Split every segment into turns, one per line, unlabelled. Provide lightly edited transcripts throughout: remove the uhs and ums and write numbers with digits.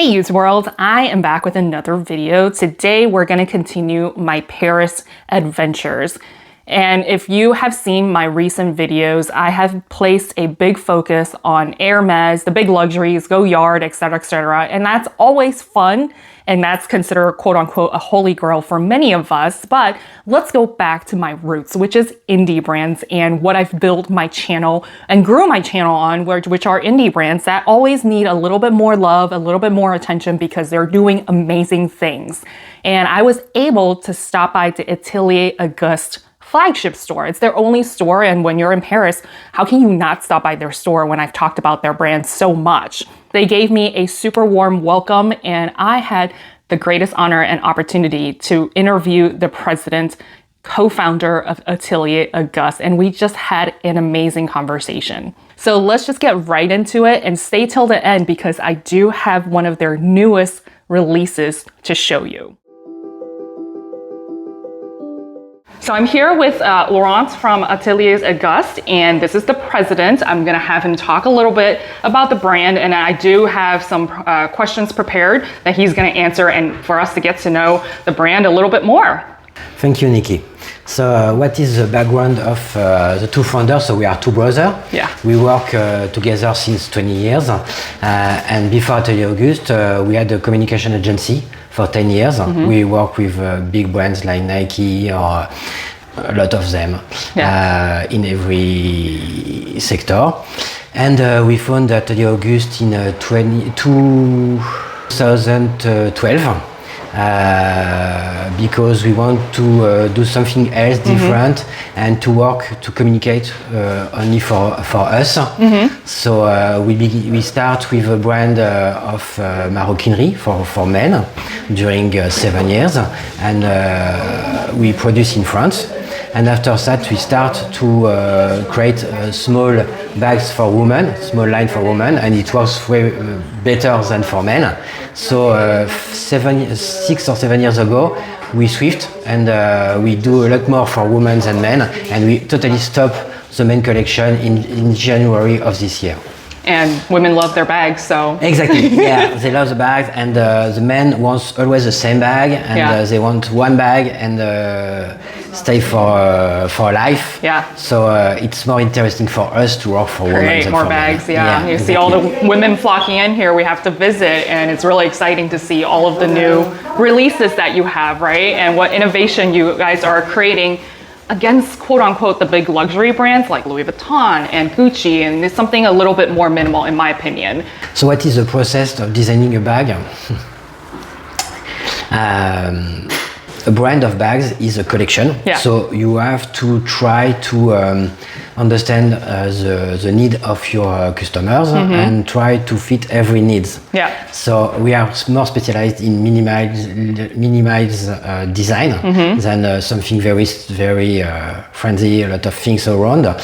Hey Use World, I am back with another video. Today we're going to continue my Paris adventures. And if you have seen my recent videos, I have placed a big focus on Hermes, the big luxuries, Goyard, etc., and that's always fun. And that's considered quote unquote a holy grail for many of us. But let's go back to my roots, which is indie brands and what I've built my channel and grew my channel on, which are indie brands that always need a little bit more love, a little bit more attention because they're doing amazing things. And I was able to stop by the Ateliers Auguste flagship store. It's their only store, and when you're in Paris, how can you not stop by their store when I've talked about their brand so much? They gave me a super warm welcome, and I had the greatest honor and opportunity to interview the president, co-founder of Ateliers Auguste, and we just had an amazing conversation. So let's just get right into it and stay till the end because I do have one of their newest releases to show you. So I'm here with Laurent from Ateliers Auguste, and this is the president. I'm gonna have him talk a little bit about the brand, and I do have some questions prepared that he's gonna answer and for us to get to know the brand a little bit more.
Thank you, Nikki. So what is the background of the two founders? So we are two brothers.
Yeah.
We work together since 20 years. And before Ateliers Auguste, we had a communication agency for 10 years. Mm-hmm. We work with big brands like Nike or a lot of them in every sector. And we founded Ateliers Auguste in 2012. Because we want to do something else different and to work to communicate only for us. So we start with a brand of maroquinerie for men during 7 years, and we produce in France. And after that, we start to create small bags for women, small line for women, and it works way better than for men. So 6 or 7 years ago, we switched and we do a lot more for women than men, and we totally stopped the men collection in January of this year.
And women love their bags, so.
Exactly, yeah, they love the bags, and the men want always the same bag, and they want one bag and stay for life.
Yeah.
So it's more interesting for us to work for women.
Create more bags, yeah. You see all the women flocking in here. We have to visit, and it's really exciting to see all of the new releases that you have, right? And what innovation you guys are creating against quote unquote the big luxury brands like Louis Vuitton and Gucci, and it's something a little bit more minimal in my opinion.
So what is the process of designing a bag? A brand of bags is a collection, so you have to try to understand the need of your customers and try to fit every needs. Yeah. So we are more specialized in minimized design than something very friendly, a lot of things around.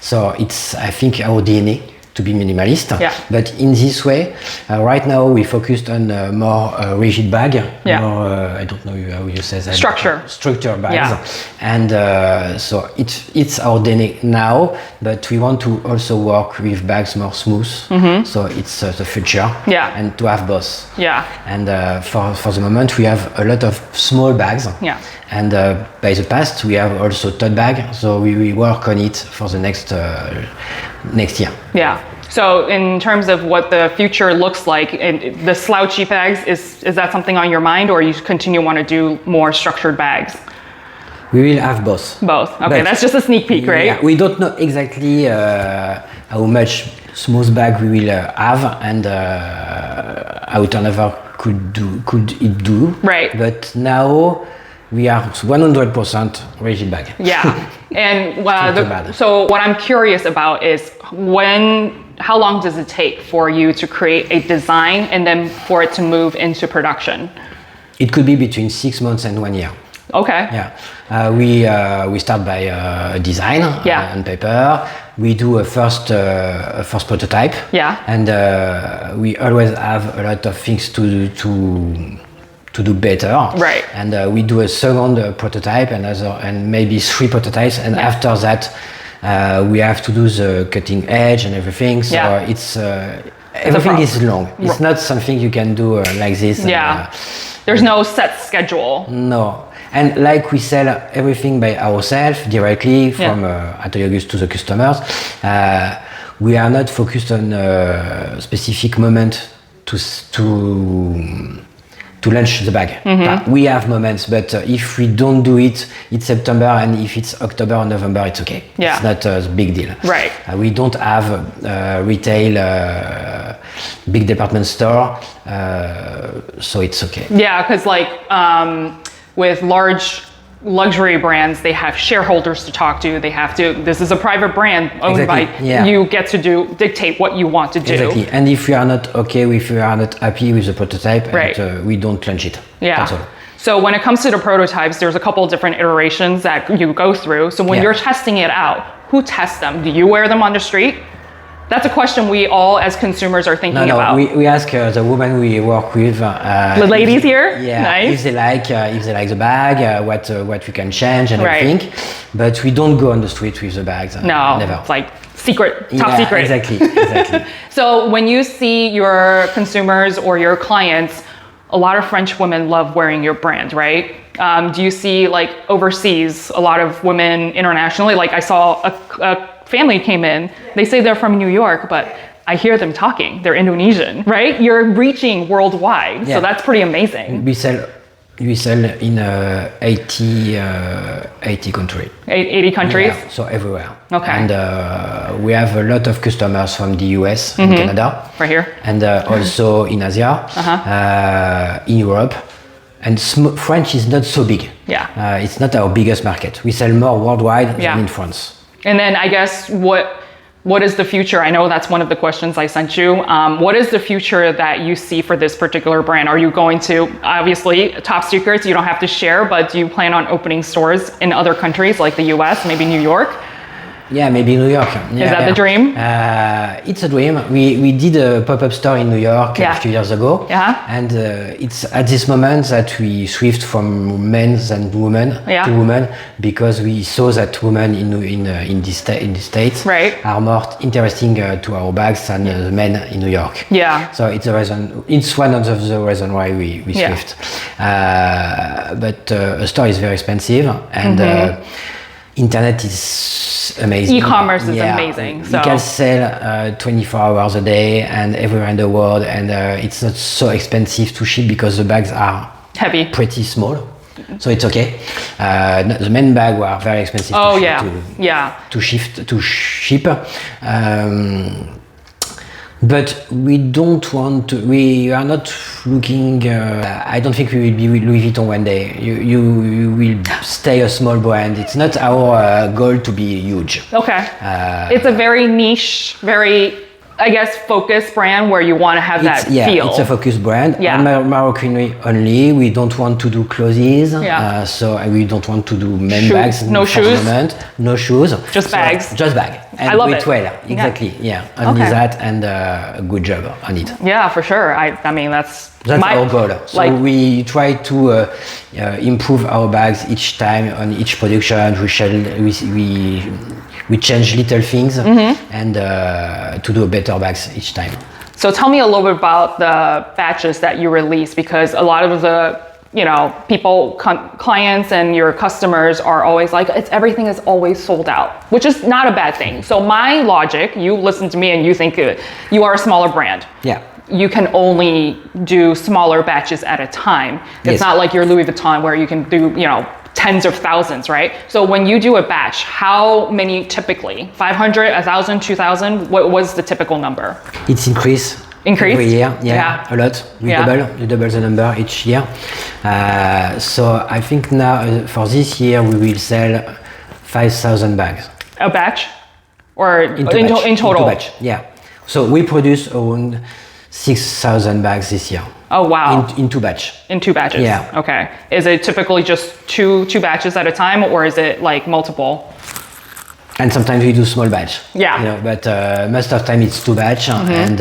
So it's, I think, our DNA to be minimalist. Yeah. But in this way, right now we focused on more rigid bag, more, I don't know how you say that. Structure bags. Yeah. And so it's our DNA now, but we want to also work with bags more smooth. So it's the future. Yeah. And to have both. Yeah. And for the moment we have a lot of small bags. Yeah. And by the past we have also tote bag, so we work on it for the next year. Yeah.
So in terms of what the future looks like, the slouchy bags, is that something on your mind, or you continue want to do more structured bags?
We will have both.
Both. Okay, but that's just a sneak peek, right?
Yeah, we don't know exactly how much smooth bag we will have and how turnover could it do. Right. But now we are 100% rigid bag.
Yeah. And so what I'm curious about is how long does it take for you to create a design and then for it to move into production?
It could be between 6 months and 1 year.
Okay.
Yeah. We start by design on paper. We do a first prototype. Yeah. And we always have a lot of things to do better. Right. And we do a second prototype and maybe 3 prototypes, and after that we have to do the cutting edge and everything. So it's everything is long. It's not something you can do like this.
Yeah. There's no set schedule.
No. And like we sell everything by ourselves directly from Ateliers Auguste to the customers, we are not focused on a specific moment to launch the bag. We have moments, but if we don't do it, it's September, and if it's October or November, it's okay.
Yeah.
It's not a big deal.
Right.
We don't have retail, big department store, so it's okay.
Yeah, because like with large luxury brands, they have shareholders to talk to. They have to. This is a private brand owned by. You get to dictate what you want to do.
Exactly. And if you are not okay, if you are not happy with the prototype, and, we don't launch it.
Yeah.
That's all.
So when it comes to the prototypes, there's a couple of different iterations that you go through. So when you're testing it out, who tests them? Do you wear them on the street? That's a question we all as consumers are thinking about.
We ask the women we work with.
The ladies here?
Yeah,
nice.
if they like the bag, what we can change and everything. But we don't go on the street with the bags.
No,
never.
It's like secret, top secret.
Exactly.
So when you see your consumers or your clients, a lot of French women love wearing your brand, right? Do you see like overseas, a lot of women internationally? Like I saw a family came in, they say they're from New York, but I hear them talking, they're Indonesian, right? You're reaching worldwide, so that's pretty amazing.
We sell in 80 countries.
80 countries?
Yeah, so everywhere.
Okay.
And we have a lot of customers from the US and Canada.
Right here.
And also in Asia, in Europe. And French is not so big.
Yeah.
It's not our biggest market. We sell more worldwide than in France.
And then I guess what is the future? I know that's one of the questions I sent you. What is the future that you see for this particular brand? Are you going to, obviously, top secrets, you don't have to share, but do you plan on opening stores in other countries like the US, maybe New York?
Yeah, maybe New York. Yeah,
is that the dream?
It's a dream. We did a pop-up store in New York a few years ago.
Yeah.
And it's at this moment that we shift from men and women to women, because we saw that women in the States are more interesting to our bags than the men in New York.
Yeah.
So it's a reason. It's one of the reasons why we shift. But a store is very expensive, and internet is amazing.
E-commerce is amazing. So
you can sell 24 hours a day and everywhere in the world, and it's not so expensive to ship because the bags are
heavy,
pretty small. So it's okay. The main bag were very expensive to ship. But we don't want to, we are not looking, I don't think we will be Louis Vuitton one day. You will stay a small brand. It's not our goal to be huge.
Okay. It's a very niche, very, I guess, focused brand where you want to have that feel.
It's a focused brand.
Yeah.
Marroquinerie only. We don't want to do clothes. So we don't want to do men bags.
No shoes?
No shoes.
Just bags.
Just bag. And
I love it.
Well. Exactly. Yeah. Only that, and a good job on it.
Yeah, for sure. I mean, that's
our goal. So we try to improve our bags each time on each production. We change little things and to do better bags each time.
So tell me a little bit about the batches that you release, because a lot of the clients and your customers are always like, everything is always sold out, which is not a bad thing. So my logic, you listen to me and you think you are a smaller brand.
Yeah.
You can only do smaller batches at a time. It's not like your Louis Vuitton where you can do, tens of thousands, right? So when you do a batch, how many typically? 500, 1,000, 2,000? What was the typical number?
It's increased every year. A lot. We double the number each year. So I think now for this year we will sell 5,000 bags.
A batch? Or in total?
Into batch, yeah. So we produce around 6,000 bags this year.
Oh, wow.
In two batch.
In two batches?
Yeah.
Okay. Is it typically just two batches at a time, or is it like multiple?
And sometimes we do small batch.
Yeah.
But most of the time it's two batch. And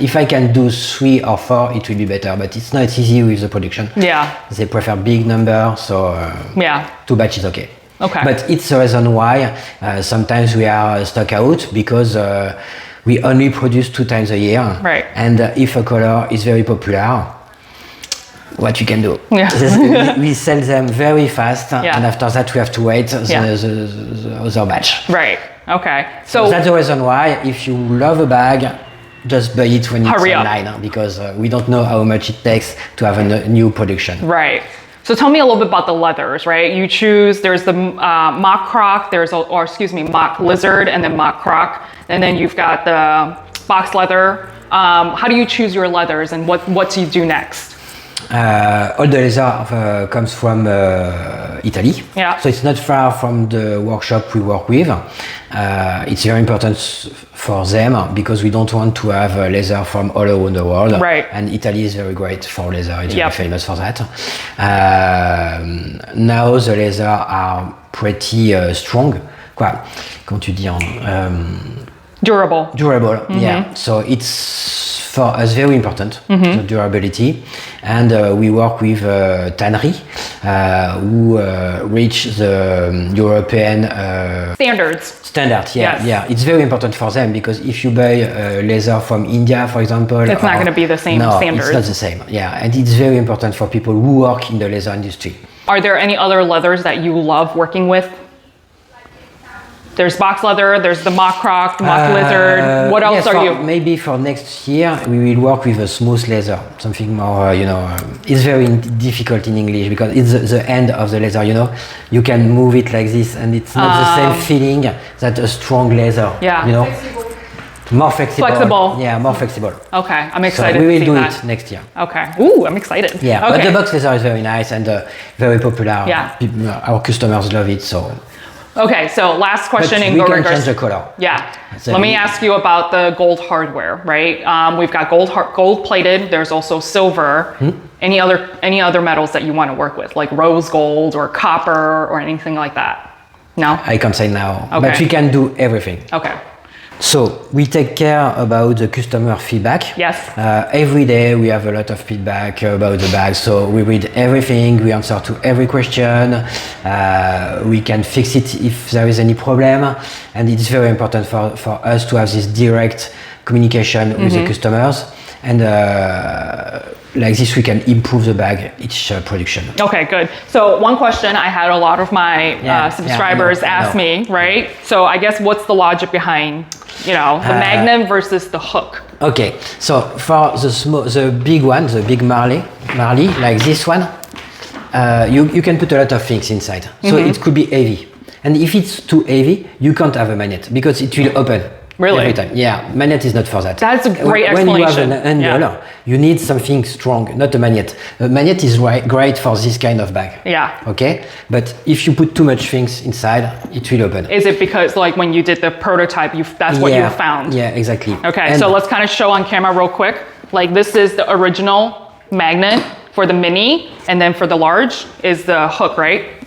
if I can do 3 or 4, it will be better. But it's not easy with the production.
Yeah.
They prefer big number, so 2 batch is okay.
Okay.
But it's the reason why sometimes we are stuck out, because we only produce 2 times a year.
Right.
And if a color is very popular, what you can do?
Yeah.
We sell them very fast,
Yeah.
and after that we have to wait the other batch.
Right. Okay. So
that's the reason why, if you love a bag, just buy it when it's online, because we don't know how much it takes to have a new production.
Right. So tell me a little bit about the leathers, right? You choose, there's the mock croc, mock lizard, and then mock croc. And then you've got the box leather. How do you choose your leathers, and what do you do next?
All the leather comes from Italy.
Yeah.
So it's not far from the workshop we work with. It's very important for them because we don't want to have leather from all over the world.
Right.
And Italy is very great for leather. It's very famous for that. Now the leather are pretty strong. Quand tu dis
durable.
Durable, yeah. So it's for us very important, the durability. And we work with tannery who reach the European standard. Yeah. It's very important for them because if you buy leather from India, for example,
it's not going to be the same standard.
It's not the same. Yeah, and it's very important for people who work in the leather industry.
Are there any other leathers that you love working with? There's box leather, there's the mock croc, mock lizard. What else are you?
Maybe for next year, we will work with a smooth leather, something more, it's very difficult in English because it's the end of the leather, You can move it like this and it's not the same feeling that a strong leather, More flexible. Yeah, more flexible.
Okay, I'm excited.
So we will do it next year.
Okay. Ooh, I'm excited.
Yeah,
okay.
But the box leather is very nice and very popular.
Yeah.
Our customers love it, so.
Okay, so last question.
But we can change the color.
Yeah. Let me ask you about the gold hardware, right? We've got gold plated. There's also silver. Any other metals that you want to work with, like rose gold or copper or anything like that? No?
I can't say now,
okay.
But we can do everything.
Okay.
So we take care about the customer feedback.
Yes.
Every day we have a lot of feedback about the bag. So we read everything, we answer to every question. We can fix it if there is any problem. And it's very important for us to have this direct communication with the customers. And like this we can improve the bag each production. Okay,
good. So one question I had a lot of my subscribers ask me, right? So I guess what's the logic behind the magnet versus the hook?
Okay, so for the big one, the big Marley, like this one, you can put a lot of things inside. So it could be heavy. And if it's too heavy, you can't have a magnet because it will open.
Really?
Every time. Yeah, magnet is not for that.
That's a great explanation.
When you have an handle, you need something strong, not a magnet. A magnet is great for this kind of bag.
Yeah.
Okay? But if you put too much things inside, it will open.
Is it because like when you did the prototype, that's what you found?
Yeah, exactly.
Okay, so let's kind of show on camera real quick. Like this is the original magnet for the mini, and then for the large is the hook, right?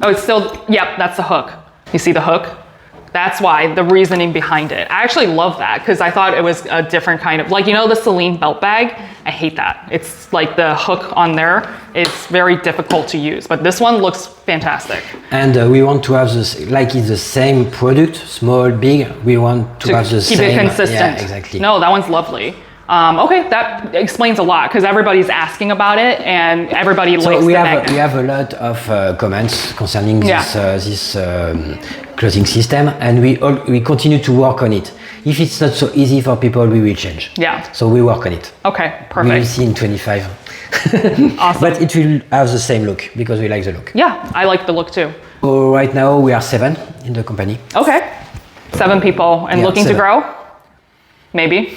Oh, it's still, yep, that's the hook. You see the hook? That's why, the reasoning behind it. I actually love that because I thought it was a different kind of, like, the Celine belt bag? I hate that. It's like the hook on there is very difficult to use, but this one looks fantastic.
And we want to have this, like it's the same product, small, big, we want to have the same.
Keep it consistent.
Yeah, exactly.
No, that one's lovely. Okay, that explains a lot because everybody's asking about it and everybody likes the magnet.
We have a lot of comments concerning this closing system, and we continue to work on it. If it's not so easy for people, we will change. Yeah. So we work on it.
Okay, perfect.
We will see in 25.
Awesome.
But it will have the same look because we like the look.
Yeah, I like the look too.
So right now we are 7 in the company.
Okay, 7 people and looking 7. To grow? Maybe?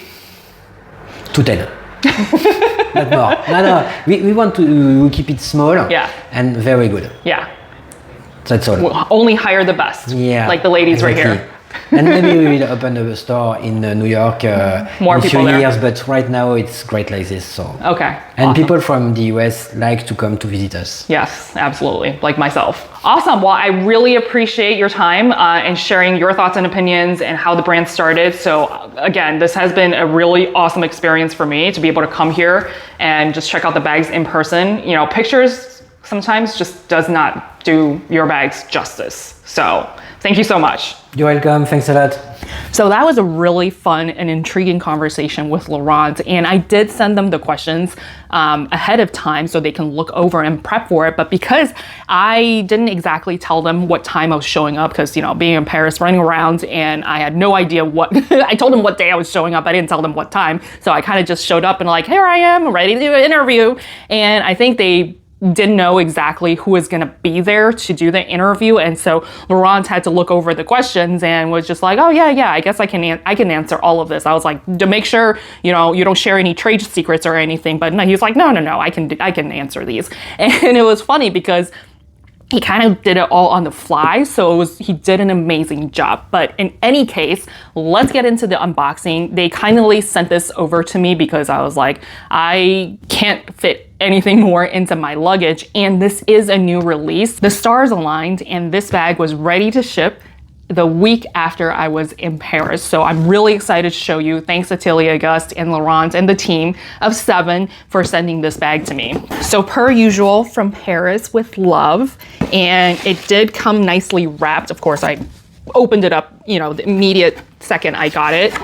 To 10. Not more. No. We want to keep it small and very good.
Yeah.
That's all.
We'll only hire the best. Yeah. Like the ladies right here.
And maybe we will open a store in New York
more
in a few
there.
years, but right now it's great like this. So.
Okay.
And
awesome.
People from the US like to come to visit us.
Yes, absolutely. Like myself. Awesome. Well, I really appreciate your time and sharing your thoughts and opinions and how the brand started. So again, this has been a really awesome experience for me to be able to come here and just check out the bags in person. Pictures sometimes just does not do your bags justice. So thank you so much.
You're welcome. Thanks a lot.
So that was a really fun and intriguing conversation with Laurent, and I did send them the questions ahead of time so they can look over and prep for it. But because I didn't exactly tell them what time I was showing up, because, you know, being in Paris, running around, and I had no idea what, I told them what day I was showing up. I didn't tell them what time. So I kind of just showed up and like, here I am, ready to do an interview. And I think they didn't know exactly who was going to be there to do the interview, and so Laurent had to look over the questions and was just like, oh yeah, I guess I can answer all of this. I was like, to make sure, you know, you don't share any trade secrets or anything, but no, he was like, no, I can answer these. And it was funny because he kind of did it all on the fly, so he did an amazing job. But in any case, let's get into the unboxing. They kindly sent this over to me because I was like, I can't fit anything more into my luggage, and this is a new release. The stars aligned, and this bag was ready to ship the week after I was in Paris. So I'm really excited to show you. Thanks Ateliers Auguste and Laurent and the team of 7 for sending this bag to me. So per usual, from Paris with love, and it did come nicely wrapped. Of course, I opened it up, you know, the immediate second I got it.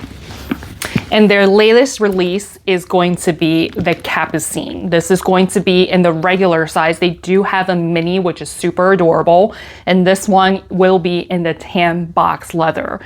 And their latest release is going to be the Capucine. This is going to be in the regular size. They do have a mini, which is super adorable. And this one will be in the tan box leather.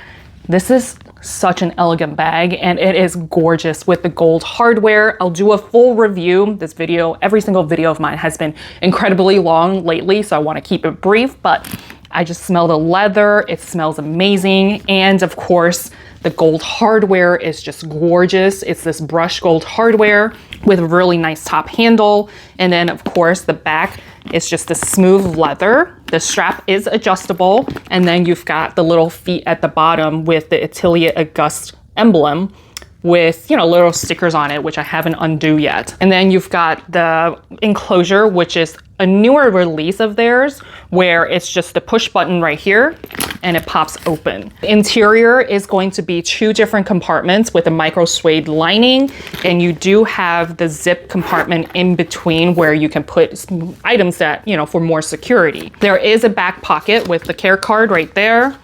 This is such an elegant bag, and it is gorgeous with the gold hardware. I'll do a full review. This video, every single video of mine has been incredibly long lately, so I want to keep it brief, but I just smell the leather. It smells amazing. And of course, the gold hardware is just gorgeous. It's this brushed gold hardware with a really nice top handle. And then of course the back is just a smooth leather. The strap is adjustable. And then you've got the little feet at the bottom with the Ateliers Auguste emblem with, you know, little stickers on it, which I haven't undone yet. And then you've got the enclosure, which is a newer release of theirs, where it's just a push button right here and it pops open. The interior is going to be 2 different compartments with a micro suede lining, and you do have the zip compartment in between where you can put items that, you know, for more security. There is a back pocket with the care card right there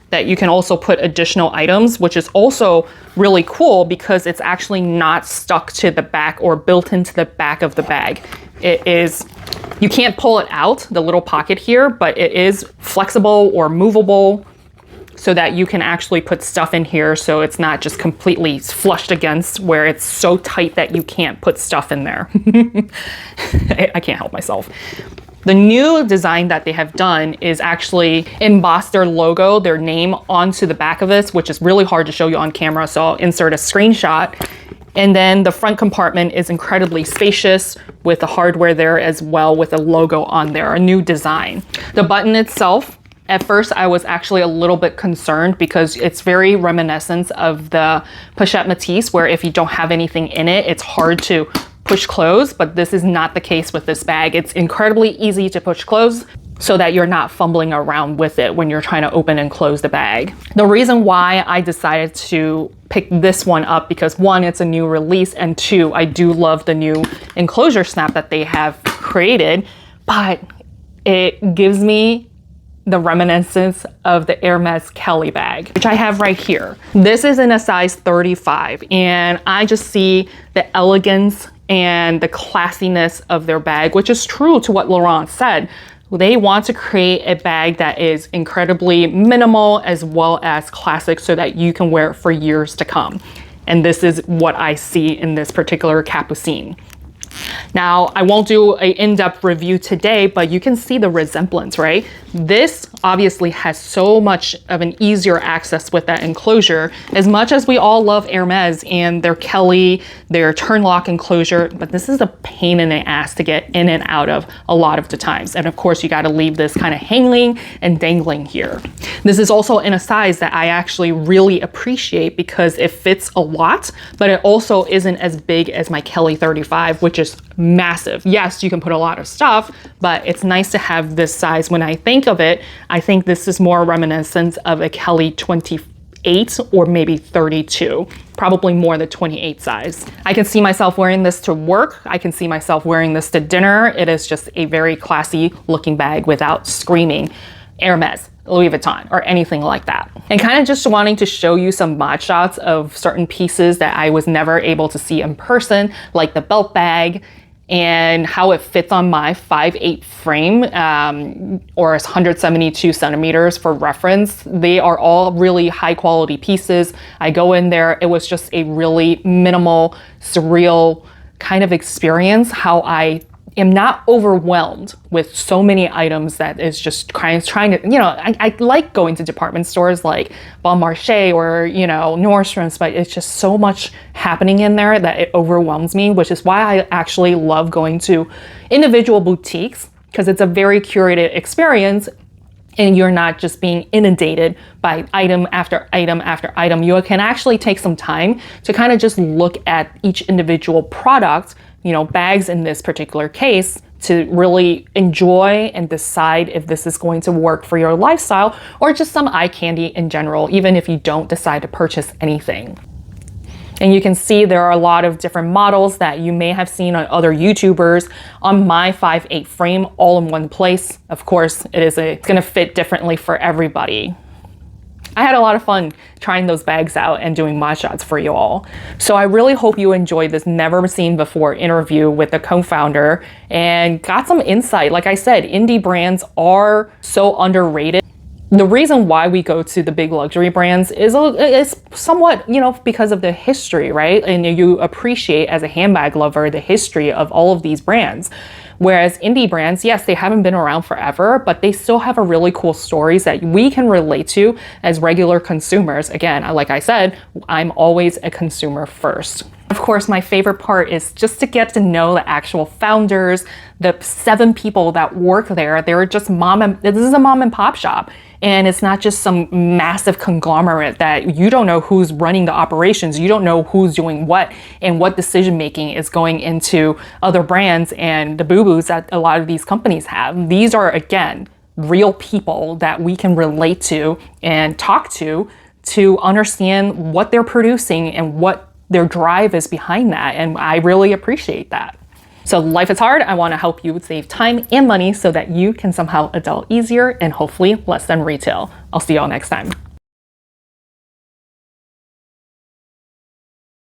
that you can also put additional items, which is also really cool because it's actually not stuck to the back or built into the back of the bag. It is, you can't pull it out, the little pocket here, but it is flexible or movable so that you can actually put stuff in here so it's not just completely flushed against where it's so tight that you can't put stuff in there. I can't help myself. The new design that they have done is actually emboss their logo, their name onto the back of this, which is really hard to show you on camera, so I'll insert a screenshot. And then the front compartment is incredibly spacious with the hardware there as well, with a logo on there, a new design. The button itself, at first I was actually a little bit concerned because it's very reminiscent of the Pochette Matisse, where if you don't have anything in it, it's hard to push close, but this is not the case with this bag. It's incredibly easy to push close so that you're not fumbling around with it when you're trying to open and close the bag. The reason why I decided to pick this one up, because 1, it's a new release, and 2, I do love the new enclosure snap that they have created, but it gives me the reminiscence of the Hermes Kelly bag, which I have right here. This is in a size 35, and I just see the elegance and the classiness of their bag, which is true to what Laurent said. They want to create a bag that is incredibly minimal as well as classic so that you can wear it for years to come. And this is what I see in this particular Capucine. Now, I won't do an in-depth review today, but you can see the resemblance, right? This obviously has so much of an easier access with that enclosure, as much as we all love Hermes and their Kelly, their turn lock enclosure, but this is a pain in the ass to get in and out of a lot of the times. And of course, you got to leave this kind of hanging and dangling here. This is also in a size that I actually really appreciate because it fits a lot, but it also isn't as big as my Kelly 35, which is massive. Yes, you can put a lot of stuff, but it's nice to have this size. When I think of it, I think this is more reminiscent of a Kelly 28 or maybe 32, probably more the 28 size. I can see myself wearing this to work. I can see myself wearing this to dinner. It is just a very classy looking bag without screaming. Hermes, Louis Vuitton, or anything like that. And kind of just wanting to show you some mod shots of certain pieces that I was never able to see in person, like the belt bag, and how it fits on my 5'8" frame, or 172 centimeters for reference. They are all really high quality pieces. I go in there, it was just a really minimal, surreal kind of experience, how I am not overwhelmed with so many items that is just trying to, you know, I like going to department stores like Bon Marché or, you know, Nordstrom's, but it's just so much happening in there that it overwhelms me, which is why I actually love going to individual boutiques, because it's a very curated experience and you're not just being inundated by item after item after item. You can actually take some time to kind of just look at each individual product, you know, bags in this particular case, to really enjoy and decide if this is going to work for your lifestyle or just some eye candy in general, even if you don't decide to purchase anything. And you can see there are a lot of different models that you may have seen on other YouTubers on my 5'8" frame all in one place. Of course, it's gonna fit differently for everybody. I had a lot of fun trying those bags out and doing mod shots for you all. So I really hope you enjoyed this never seen before interview with the co-founder and got some insight. Like I said, indie brands are so underrated. The reason why we go to the big luxury brands is somewhat, you know, because of the history, right? And you appreciate as a handbag lover the history of all of these brands. Whereas indie brands, yes, they haven't been around forever, but they still have a really cool stories that we can relate to as regular consumers. Again, like I said, I'm always a consumer first. Of course, my favorite part is just to get to know the actual founders, the 7 people that work there. They're just this is a mom and pop shop. And it's not just some massive conglomerate that you don't know who's running the operations. You don't know who's doing what and what decision making is going into other brands and the boo-boos that a lot of these companies have. These are, again, real people that we can relate to and talk to understand what they're producing and what their drive is behind that. And I really appreciate that. So life is hard. I want to help you save time and money so that you can somehow adult easier and hopefully less than retail. I'll see y'all next time.